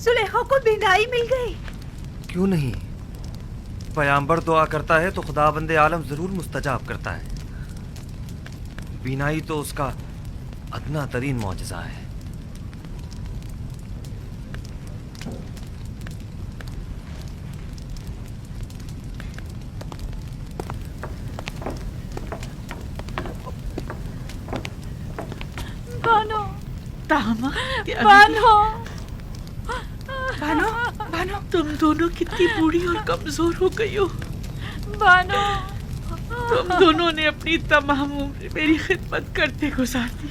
सुलेखा को बीनाई मिल गई। क्यों नहीं, पैगंबर दुआ करता है तो खुदाबंद आलम जरूर मुस्तजाब करता है। बीनाई तो उसका अदना तरीन मौजज़ा है। बानो, बानो, बानो, बानो, तुम दोनों कितनी बूढ़ी और कमजोर हो गई हो। बानो, तुम दोनों ने अपनी तमाम उम्र मेरी खिदमत करते गुजार दी।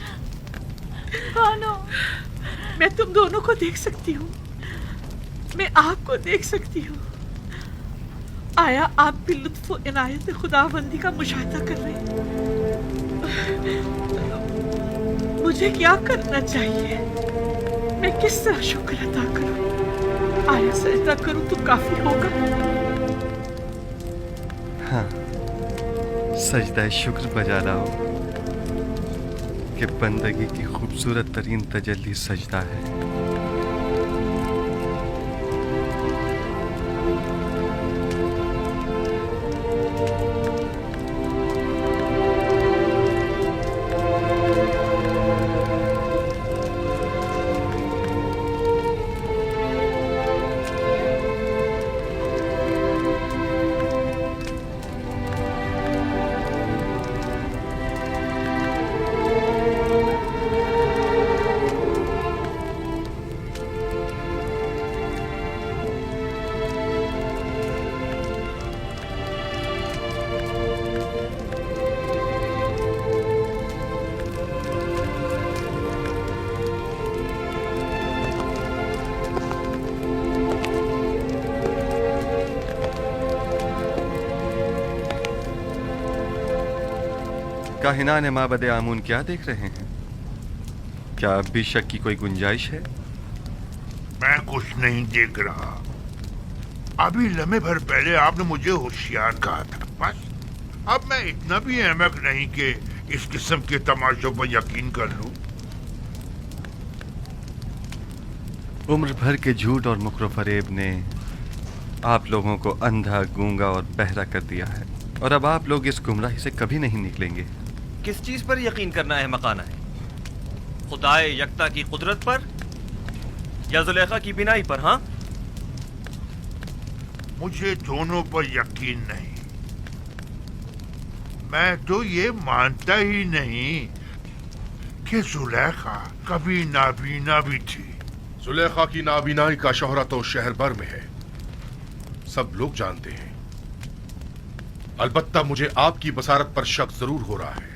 बानो, मैं तुम दोनों को देख सकती हूँ, मैं आपको देख सकती हूँ। आया आप भी लुत्फ़ व इनायत खुदाबंदी का मुशाहिदा कर रहे हैं। मुझे क्या करना चाहिए? मैं किस तरह शुक्र अदा करूं? आया सजदा करूं तो काफी होगा? हाँ, सजदा शुक्र बजा लाओ कि बंदगी की खूबसूरत तरीन तजल्ली सजदा है। काहिनान माबद आमून क्या देख रहे हैं? क्या अब भी शक की कोई गुंजाइश है? मैं कुछ नहीं देख रहा। अभी लम्हे भर पहले आपने मुझे होशियार कहा था। बस अब मैं इतना भी अहमक नहीं कि इस किस्म के तमाशों पर यकीन कर लूं। उम्र भर के झूठ और मुकरो फरेब ने आप लोगों को अंधा, गूंगा और बहरा कर दिया है, और अब आप लोग इस गुमराही से कभी नहीं निकलेंगे। किस चीज पर यकीन करना है मकाना है? खुदाए यकता की कुदरत पर या जुलेखा की बिनाई पर? हाँ, मुझे दोनों पर यकीन नहीं। मैं तो ये मानता ही नहीं कि जुलेखा कभी नाबीना भी थी। जुलेखा की नाबीनाई का शोहरा तो शहर भर में है, सब लोग जानते हैं। अलबत्ता मुझे आपकी बसारत पर शक जरूर हो रहा है।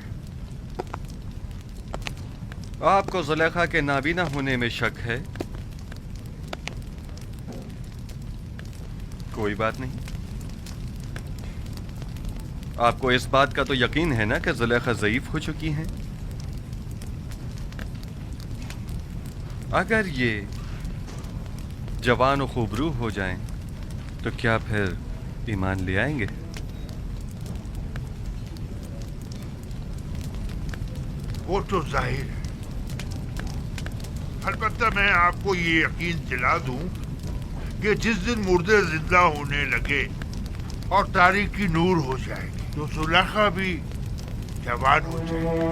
आपको जुलेखा के नाबीना होने में शक है? कोई बात नहीं। आपको इस बात का तो यकीन है ना कि जुलेखा ज़ईफ हो चुकी हैं? अगर ये जवान और खूबरू हो जाएं, तो क्या फिर ईमान ले आएंगे? वो तो जाहिर है। अलबत्ता मैं आपको ये यकीन दिला दूं कि जिस दिन मुर्दे जिंदा होने लगे और तारीकी नूर हो जाएगी, तो जुलेखा भी जवान हो जाएगी।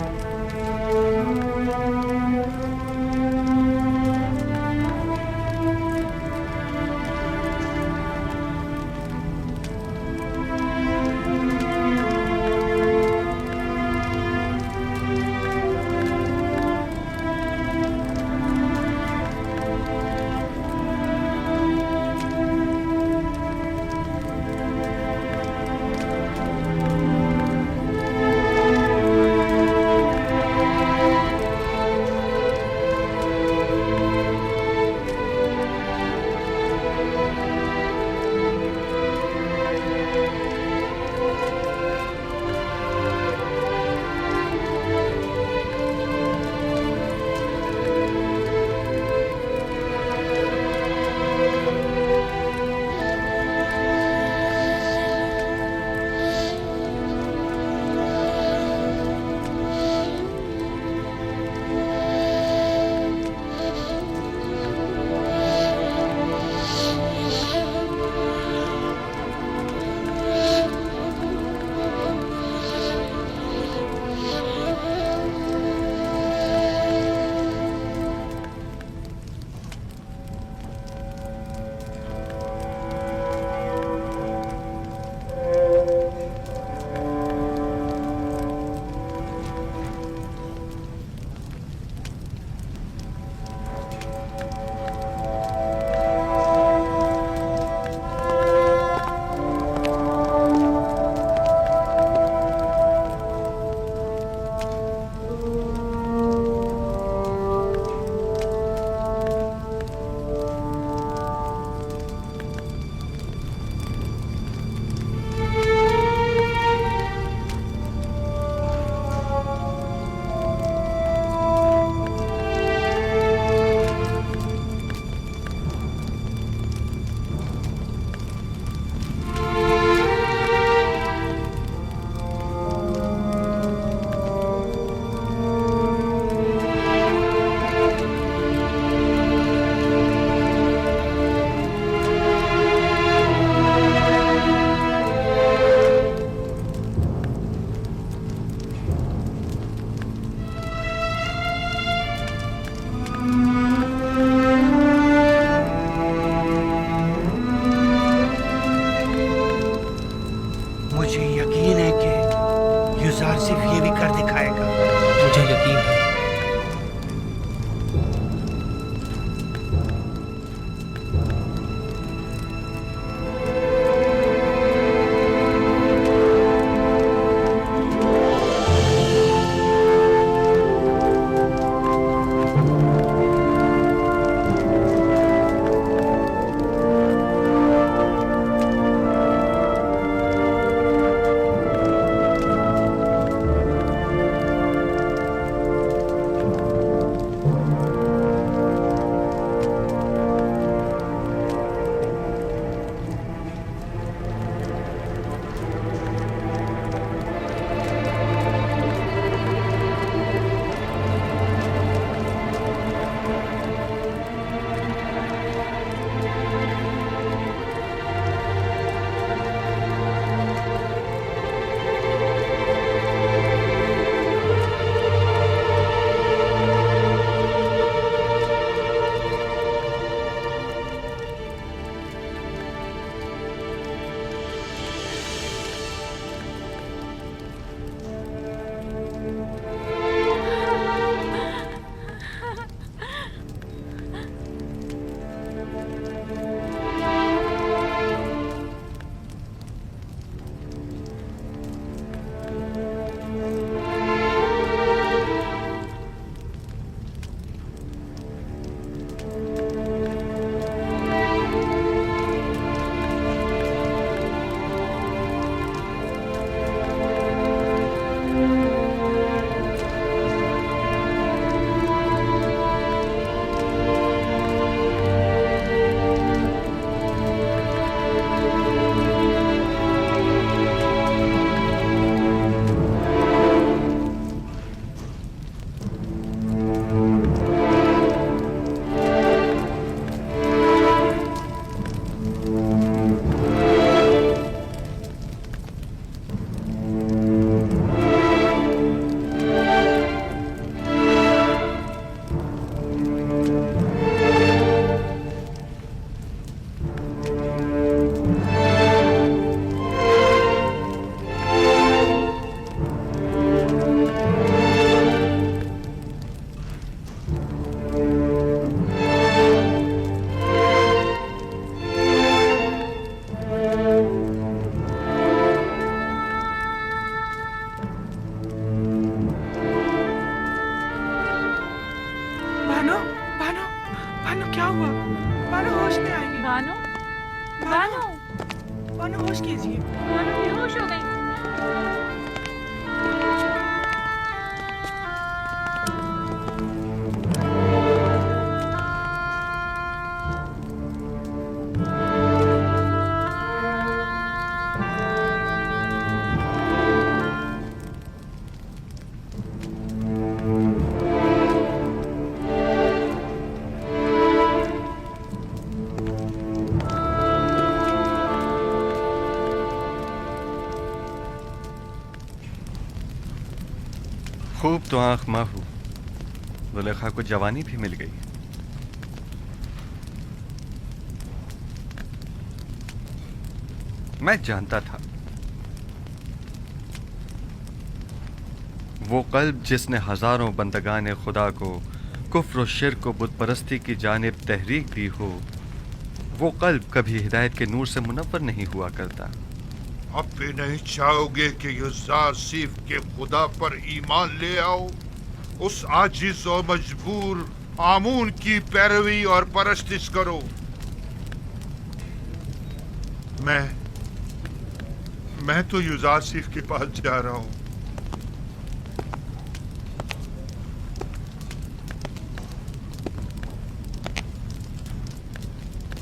बानो क्या हुआ? बानो होश में आइए। बानो बानो बानो होश कीजिए। बानो बेहोश हो गई। खूब तो आंख माहू, जुलेखा को जवानी भी मिल गई। मैं जानता था वो कल्ब जिसने हजारों बंदगान खुदा को कुफ्र और शिर्क व बुत परस्ती की जानिब तहरीक दी हो, वो कल्ब कभी हिदायत के नूर से मुनव्वर नहीं हुआ करता। अब भी नहीं चाहोगे कि युज़ार सीफ के खुदा पर ईमान ले आओ, उस आजिज और मजबूर आमून की पैरवी और परस्तिश करो। मैं तो युज़ार सीफ के पास जा रहा हूं।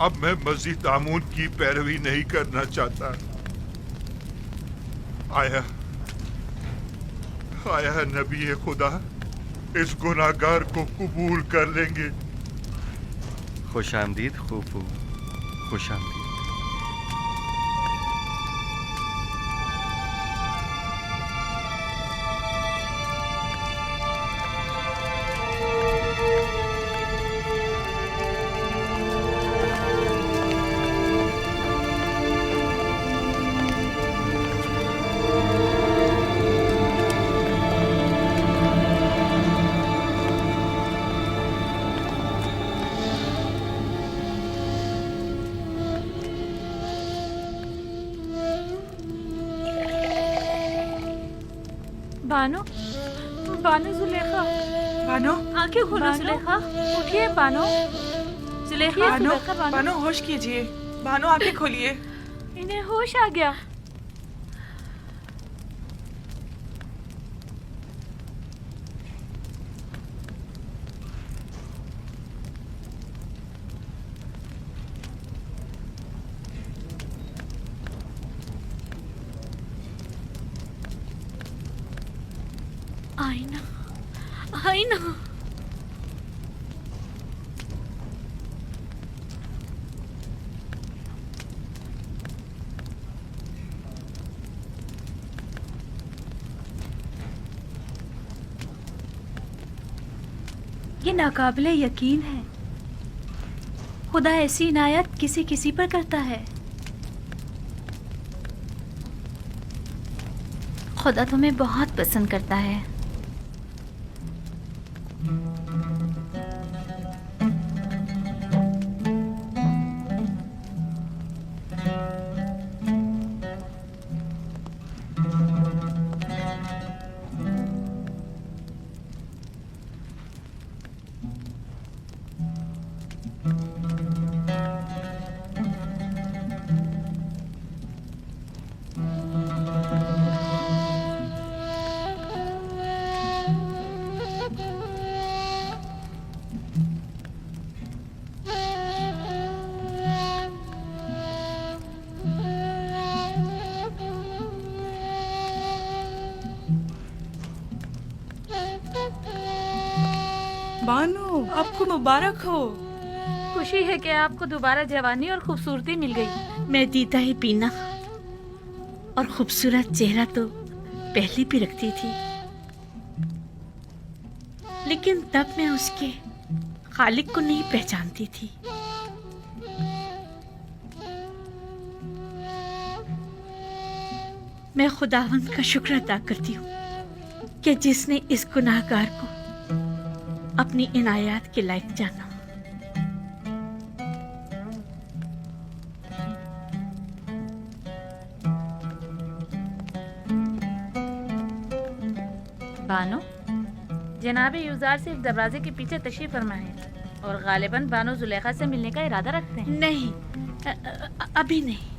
अब मैं मजीद आमून की पैरवी नहीं करना चाहता। आया नबी खुदा इस गुनाहगार को कबूल कर लेंगे। खुश आमदीद खूफू, खुश आमदीद। बानो बानो जुलेखा, बानो आंखें खोलो बानो? जुलेखा, उठिए बानो। जुलेखा बानो जुलेखा बानो, बानो होश कीजिए। बानो आंखें खोलिए। इन्हें होश आ गया। आईना आईना, ये नाकाबिले यकीन है, खुदा ऐसी इनायत किसी किसी पर करता है। खुदा तुम्हें बहुत पसंद करता है। बानो आपको मुबारक हो। खुशी है कि आपको दोबारा जवानी और खूबसूरती मिल गई। मैं दीदा ही पीना और खूबसूरत चेहरा तो पहले भी रखती थी, लेकिन तब मैं उसके खालिक को नहीं पहचानती थी। मैं खुदावंद का शुक्र अदा करती हूँ कि जिसने इस गुनाहगार को अपनी इनायत के लायक जाना। बानो, जनाब युजार सिर्फ दरवाजे के पीछे तशरीफ फरमा है। और गालिबन बानो जुलेखा से मिलने का इरादा रखते हैं। नहीं, अभी नहीं।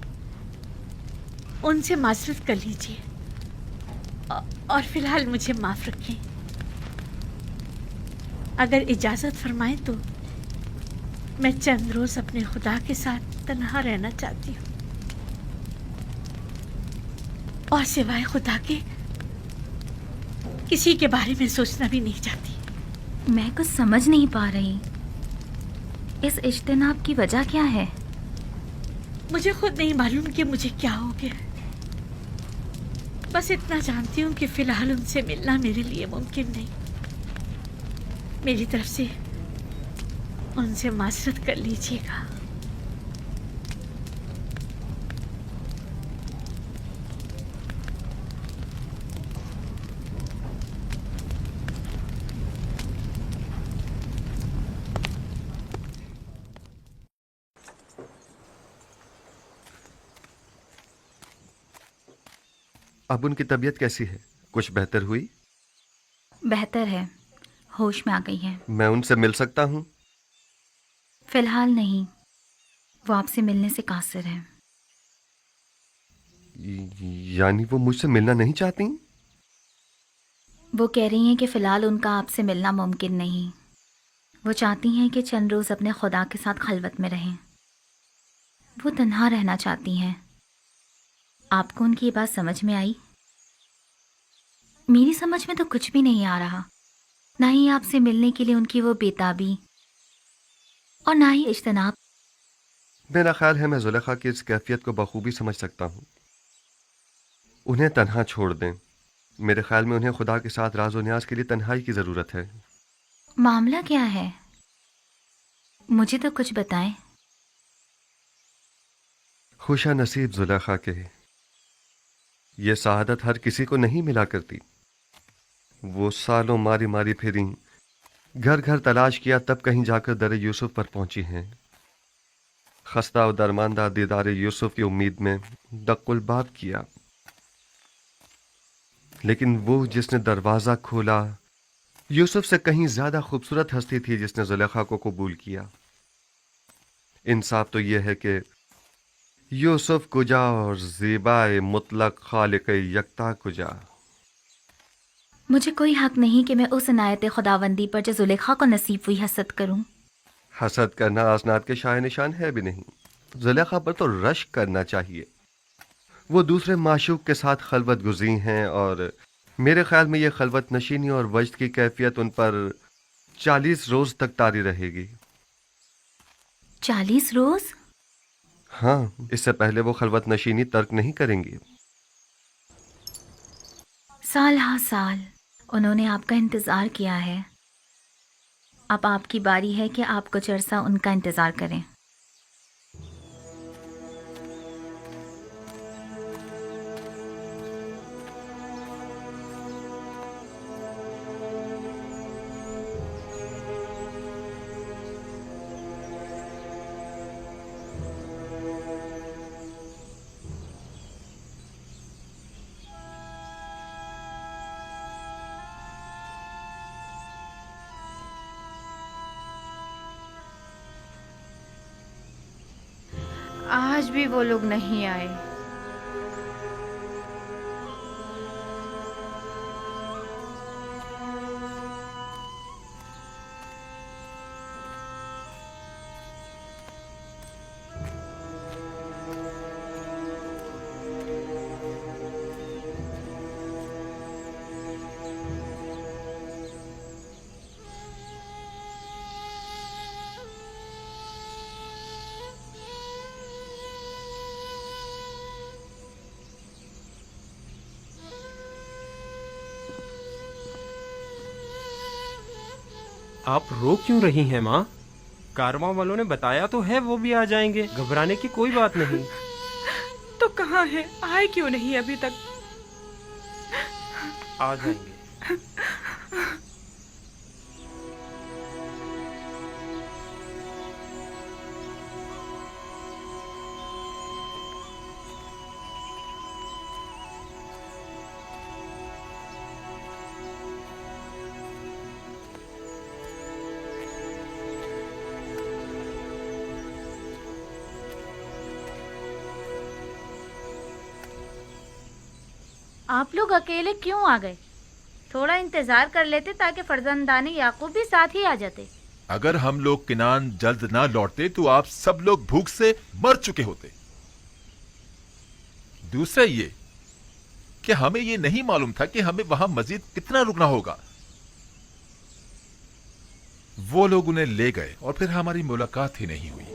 उनसे माजरत कर लीजिए और फिलहाल मुझे माफ रखें। अगर इजाजत फरमाएं तो मैं चंद रोज अपने खुदा के साथ तन्हा रहना चाहती हूँ और सिवाय खुदा के किसी के बारे में सोचना भी नहीं चाहती। मैं कुछ समझ नहीं पा रही, इस इज्तिनाब की वजह क्या है? मुझे खुद नहीं मालूम कि मुझे क्या हो गया। बस इतना जानती हूँ कि फिलहाल उनसे मिलना मेरे लिए मुमकिन नहीं। मेरी तरफ से उनसे माजरत कर लीजिएगा। अब उनकी तबीयत कैसी है? कुछ बेहतर हुई? बेहतर है, होश में आ गई है। मैं उनसे मिल सकता हूँ? फिलहाल नहीं, वो आपसे मिलने से कासिर है। यानी वो मुझसे मिलना नहीं चाहती? वो कह रही हैं कि फ़िलहाल उनका आपसे मिलना मुमकिन नहीं। वो चाहती हैं कि चंद रोज़ अपने खुदा के साथ खलवत में रहें। वो तन्हा रहना चाहती हैं। आपको उनकी ये बात समझ में आई? मेरी समझ में तो कुछ भी नहीं आ रहा, ना ही आपसे मिलने के लिए उनकी वो बेताबी और ना ही इज्तनाब। मेरा ख्याल है मैं जुलेखा की इस कैफियत को बखूबी समझ सकता हूँ। उन्हें तन्हा छोड़ दें। मेरे ख्याल में उन्हें खुदा के साथ राज और न्याज के लिए तन्हाई की ज़रूरत है। मामला क्या है? मुझे तो कुछ बताएं। खुशा नसीब जुलेखा के, ये सआदत हर किसी को नहीं मिला करती। वो सालों मारी मारी फिरी, घर घर तलाश किया, तब कहीं जाकर दर यूसुफ पर पहुंची हैं। खस्ता और दरमानदा दीदार यूसुफ की उम्मीद में दक्कुल बाब किया, लेकिन वो जिसने दरवाज़ा खोला यूसुफ से कहीं ज़्यादा खूबसूरत हस्ती थी जिसने जुलेखा को कबूल किया। इंसाफ तो यह है कि यूसुफ कुजा और ज़ीबाए मुतलक खालिक यकता कुजा। मुझे कोई हक नहीं कि मैं उस इनायत खुदावंदी पर जो जुलेखा को नसीब हुई हसद करूं। हसद करना असनाद के शाय निशान है भी नहीं। जुलेखा पर तो रश्क करना चाहिए। वो दूसरे माशूक के साथ खलवत गुज़ी हैं और मेरे ख्याल में ये खलवत नशीनी और वजद की कैफियत उन पर 40 रोज़ तक तारी रहेगी। 40 रोज़? हाँ, इससे पहले वो खलवत नशीनी तर्क नहीं करेंगी। साल हाँ साल उन्होंने आपका इंतज़ार किया है। अब आपकी बारी है कि आप कुछ अरसा उनका इंतज़ार करें। आज भी वो लोग नहीं आए। आप रो क्यों रही हैं माँ? कारवां वालों ने बताया तो है वो भी आ जाएंगे, घबराने की कोई बात नहीं। तो कहाँ है? आए क्यों नहीं अभी तक? आ जाएंगे। आप लोग अकेले क्यों आ गए? थोड़ा इंतजार कर लेते ताकि फर्जंदानी याकूब भी साथ ही आ जाते। अगर हम लोग किनान जल्द ना लौटते तो आप सब लोग भूख से मर चुके होते। दूसरा ये कि हमें ये नहीं मालूम था कि हमें वहां मजीद कितना रुकना होगा। वो लोग उन्हें ले गए और फिर हमारी मुलाकात ही नहीं हुई।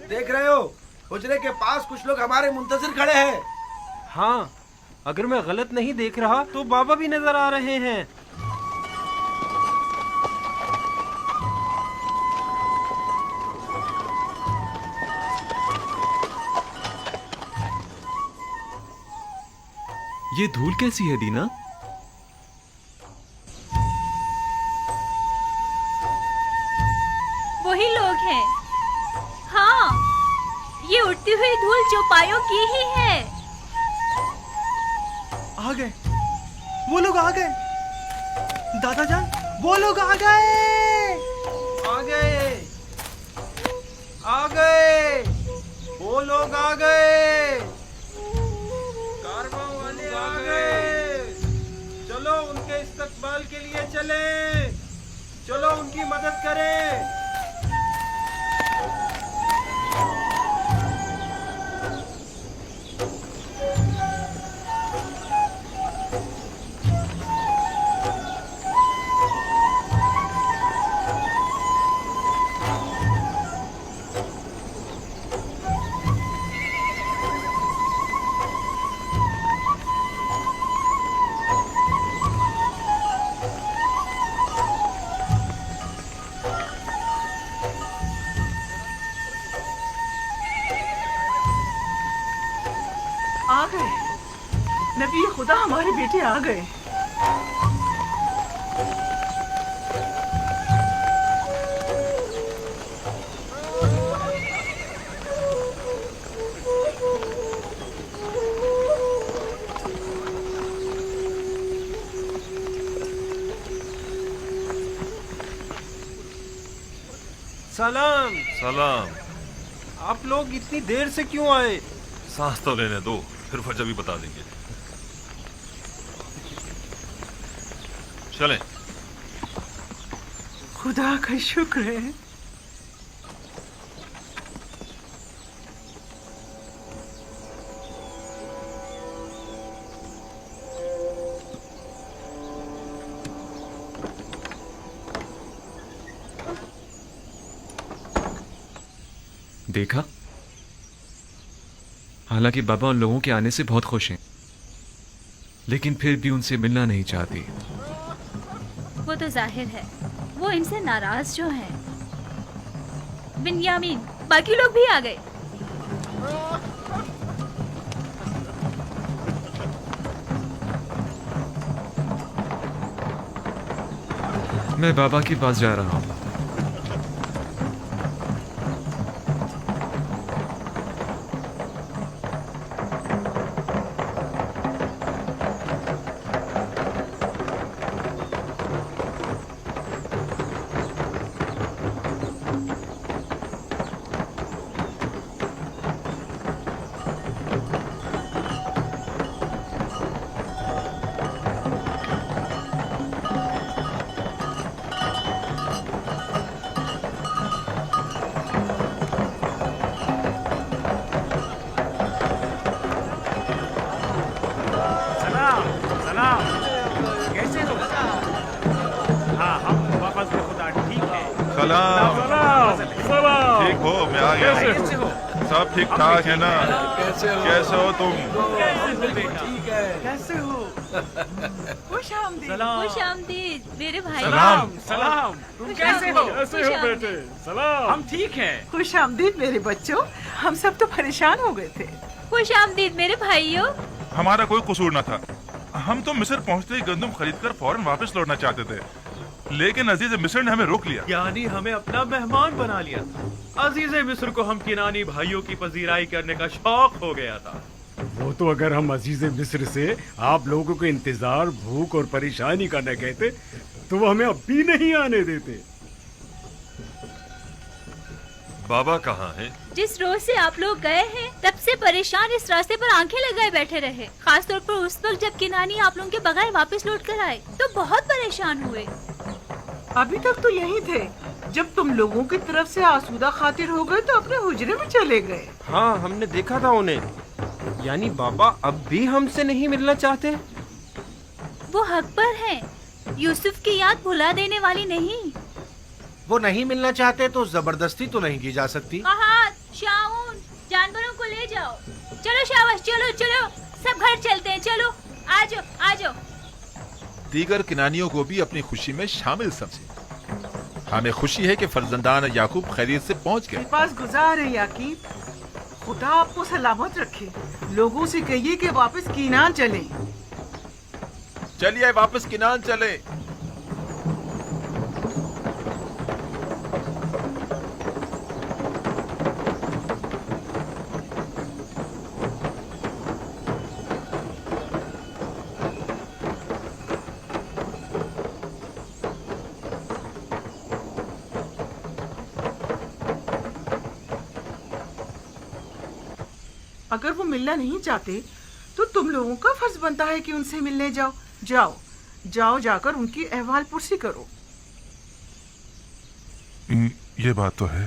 देख रहे हो, हुजरे के पास कुछ लोग हमारे मुंतजिर खड़े हैं। हाँ, अगर मैं गलत नहीं देख रहा तो बाबा भी नजर आ रहे हैं। ये धूल कैसी है दीना? वही लोग हैं। हाँ, ये उड़ती हुई धूल चौपायों की ही है। आ गए, वो लोग आ गए। दादा जान, वो लोग आ गए। आ गए, आ गए, वो लोग आ गए, कारवां वाले आ गए। चलो उनके इस्तकबाल के लिए चले, चलो उनकी मदद करें। आ गए, नबी खुदा हमारे बेटे आ गए। सलाम। सलाम। आप लोग इतनी देर से क्यों आए? सांस तो लेने दो, फिर वजह भी बता देंगे। चलें। खुदा का शुक्र है। देखा, हालांकि बाबा उन लोगों के आने से बहुत खुश हैं, लेकिन फिर भी उनसे मिलना नहीं चाहती। वो तो जाहिर है, वो इनसे नाराज जो हैं। बिन्यामीन, बाकी लोग भी आ गए। मैं बाबा के पास जा रहा हूँ। सलाम ठीक हो? मैं आ गया हूँ। सब ठीक ठाक है ना? कैसे हो तुम? कैसे हो? खुश आमदीद मेरे भाई। सलाम। तुम कैसे हो? बेटे? हम ठीक हैं। खुश आमदीद मेरे बच्चों। हम सब तो परेशान हो गए थे। खुश आमदीद मेरे भाइयों। हमारा कोई कसूर न था। हम तो मिस्र पहुंचते ही गंदम खरीदकर फौरन वापस लौटना चाहते थे, लेकिन अजीज मिस्र ने हमें रोक लिया। यानी हमें अपना मेहमान बना लिया था। अजीज मिस्र को हम किनानी भाइयों की पजीराई करने का शौक हो गया था। वो तो अगर हम अजीज मिस्र से आप लोगों को इंतजार, भूख और परेशानी का न कहते तो वो हमें अब भी नहीं आने देते। बाबा कहाँ हैं? जिस रोज से आप लोग गए हैं तब से परेशान इस रास्ते पर आंखें लगाए बैठे रहे। खास तौर पर उस वक्त जब किनानी आप लोगों के बगैर वापस लौट कर आए तो बहुत परेशान हुए। अभी तक तो यही थे। जब तुम लोगों की तरफ से आसूदा खातिर हो गए तो अपने हुजरे में चले गए। हाँ, हमने देखा था उन्हें। यानी बाबा अब भी हमसे नहीं मिलना चाहते? वो हक पर हैं। यूसुफ की याद भुला देने वाली नहीं। वो नहीं मिलना चाहते तो जबरदस्ती तो नहीं की जा सकती। कहात, शाऊन, जानवरों को ले जाओ। चलो शाबाश, चलो चलो, सब घर चलते हैं। चलो आ जाओ, आ जाओ। दीगर किनानियों को भी अपनी खुशी में शामिल समझे। हमें खुशी है कि फर्जंदान याकूब खैरियत से पहुंच गए। पास गुजार है याकीब। खुदा आपको सलामत रखे। लोगों से कहिए कि वापस कीनान चले। चलिए वापस किनान चले। अगर वो मिलना नहीं चाहते तो तुम लोगों का फर्ज बनता है कि उनसे मिलने जाओ। जाओ जाओ, जाकर उनकी अहवाल पुरसी करो। ये बात तो है।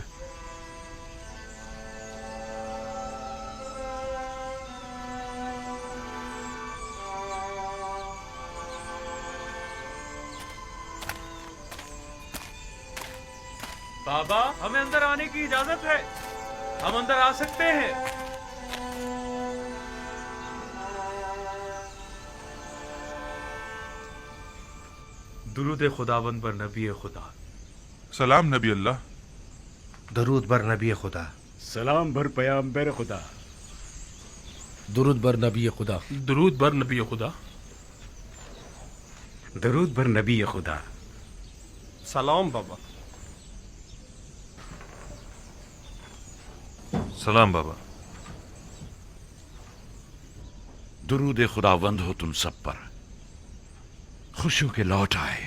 बाबा, हमें अंदर आने की इजाजत है। हम अंदर आ सकते हैं। दुरूद खुदाबंद पर नबी खुदा। सलाम नबी अल्लाह। दरूद बर नबी खुदा। सलाम भर पैगंबर खुदा। दुरूद बर नबी खुदा। दुरूद बर नबी खुदा। दरूद भर नबी खुदा। सलाम बाबा। सलाम बाबा। दुरूद खुदावंद हो तुम सब पर। खुशियों के लौट आए।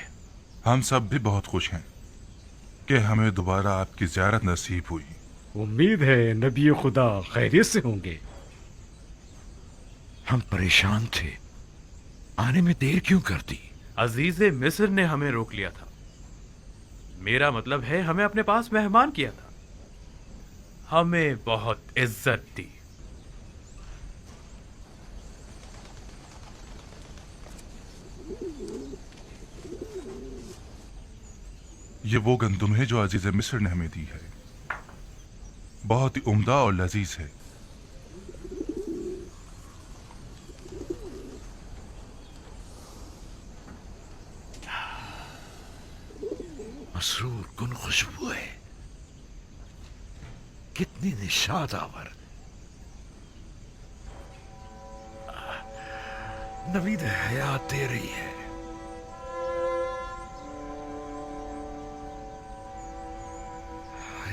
हम सब भी बहुत खुश हैं कि हमें दोबारा आपकी ज़ियारत नसीब हुई। उम्मीद है नबी खुदा खैरियत से होंगे। हम परेशान थे, आने में देर क्यों कर दी? अजीज मिस्र ने हमें रोक लिया था। मेरा मतलब है हमें अपने पास मेहमान किया था। हमें बहुत इज्जत दी। ये वो गंदुम है जो अजीज मिस्र ने हमें दी है। बहुत ही उम्दा और लजीज है। मसरूर कुन खुशबू है, कितनी निशाद आवर। नवीद हयात दे रही है।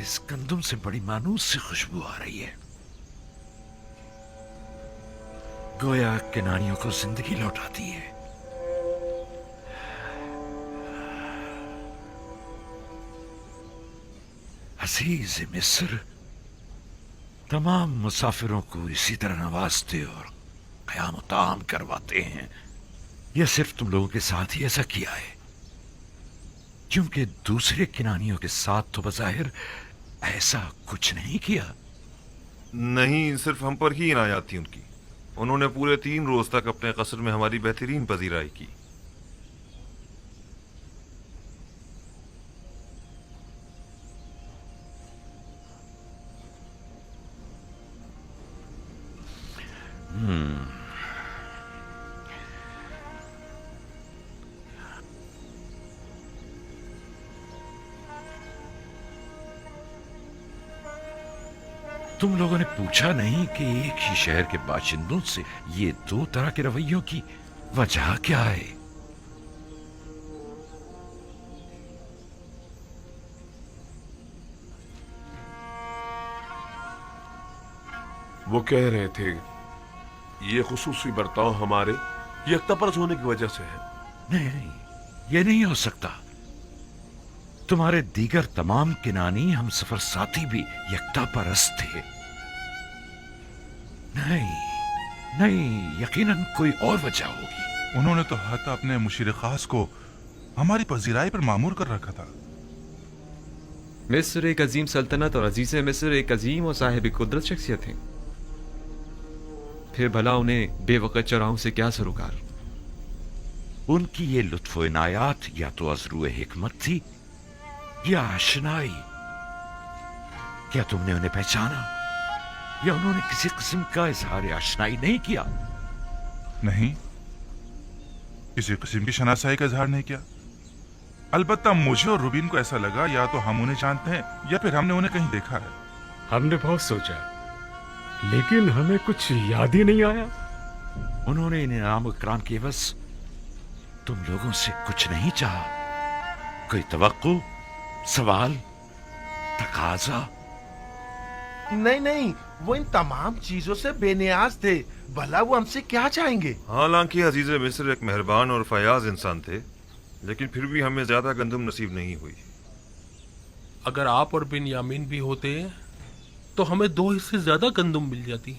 इस गंदुम से बड़ी मानूस सी खुशबू आ रही है, गोया किनारियों को जिंदगी लौटाती है। अजीज मिस्र तमाम मुसाफिरों को इसी तरह नवाजते और क़याम ताम करवाते हैं। यह सिर्फ तुम लोगों के साथ ही ऐसा किया है, क्योंकि दूसरे किनानियों के साथ तो बज़ाहिर ऐसा कुछ नहीं किया। नहीं, सिर्फ हम पर ही इनायत थी उनकी। उन्होंने पूरे 3 रोज तक अपने कसर में हमारी बेहतरीन पजीराई की। तुम लोगों ने पूछा नहीं कि एक ही शहर के बाशिंदों से ये दो तरह के रवैयों की वजह क्या है? वो कह रहे थे ये खुसूसी बर्ताव हमारे यकतापरस्त होने की वजह से है। नहीं, ये नहीं हो सकता। तुम्हारे दीगर तमाम किनानी हम सफर साथी भी यकता परस्त थे। नहीं नहीं, यकीनन कोई और वजह होगी। उन्होंने तो हत अपने मुशीर खास को हमारी पजीराई पर मामूर कर रखा था। मिस्र एक अजीम सल्तनत और अजीज मिस्र एक अजीम और साहिब कुदरत शख्सियत हैं। फिर भला उन्हें बेवकत चौराहों से क्या सरोकार? उनकी ये लुत्फ इनायात या तो अजरू हिकमत थी या आशनाई। क्या तुमने उन्हें पहचाना या उन्होंने किसी किस्म का इजहार आशनाई नहीं किया? नहीं, किसी किस्म की शनासाई का इजहार नहीं किया। अलबत्ता मुझे और रुबीन को ऐसा लगा या तो हम उन्हें जानते हैं या फिर हमने उन्हें कहीं देखा है। हमने बहुत सोचा, लेकिन हमें कुछ याद ही नहीं आया। उन्होंने इन इनाम इकराम के एवज तुम लोगों से कुछ नहीं चाहा? कोई तवक्को, सवाल, तकाजा? नहीं नहीं, वो इन तमाम चीजों से बेनियाज थे। भला वो हमसे क्या चाहेंगे? हालांकि अजीज मिस्र एक मेहरबान और फयाज इंसान थे, लेकिन फिर भी हमें ज्यादा गंदम नसीब नहीं हुई। अगर आप और बिन यामीन भी होते तो हमें 2 हिस्से ज्यादा गंदम मिल जाती।